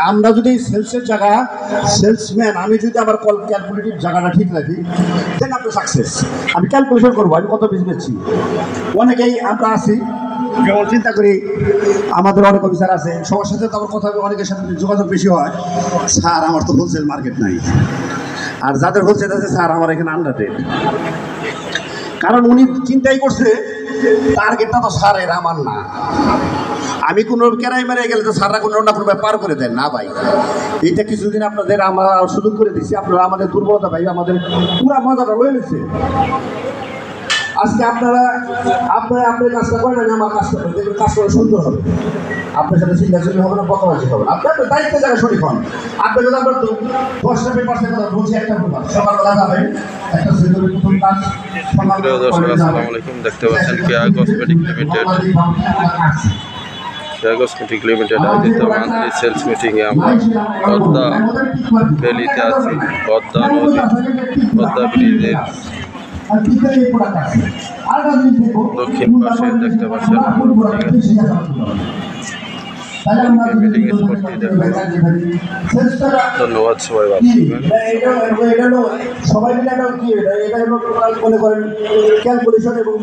আমরা যদি সেলসের জায়গা সেলসম্যান আমি যদি আমার ক্যালকুলেটিভ জায়গাটা ঠিক রাখি দেন আপনি সাকসেস। আমি ক্যালকুলেশন করবো আমি কত বিজনেসছি। অনেকেই আমরা আছি যেমন চিন্তা করি আমাদের অনেক অফিসার আছে সবার সাথে তো আমার কথা অনেকের সাথে যোগাযোগ বেশি হয়, স্যার আমার তো হোলসেল মার্কেট নাই, আর যাদের হোলসেল আছে স্যার আমার এখানে আন্ডার রেট। কারণ উনি চিন্তাই করছে টার্গেটটা তো স্যারের আমার না, আমি কোনো কেরাই মেরে গেলে তো সারা কোনো না কোনো পার করে দেন না ভাই। এইটা কিছুদিন আপনাদের আমরা সুযোগ করে দিচ্ছি, আপনারা আমাদের দুর্বলতা ভাই আমাদের পুরো মজাটা রয়ে গেছে। আজকে আপনারা আপনার কাজটা করেন, আমি আমার কাজটা করি, দেখবেন কাজ করে সুন্দর হবে। আপনার সাথে চিন্তাচুরি হবে না, বকাবাজি হবে না, আপনার দায়িত্ব জায়গা সঠিক হন। আপনি যদি আপনার 10টা পেপার কথা বলছি, একটা পেপার সকালবেলা যাবেন একটা সেজনের প্রথম কাজ। প্রিয় দর্শক আসসালামু আলাইকুম, দেখতে পাচ্ছেন কেয়া কসমেটিক লিমিটেড আয়োজিত মান্থলি সেলস মিটিংয়ে আমরা পদ্মা ভ্যালিতে আছি। পদ্মা নদী পদ্মা ব্রিজের দক্ষিণ পাশে দেখতে পাচ্ছেন মিটিং স্পটটি দেখুন। ধন্যবাদ, সবাই ভালো থাকবেন। সবাই মিলে মনে করেন ক্যালকুলেশন এবং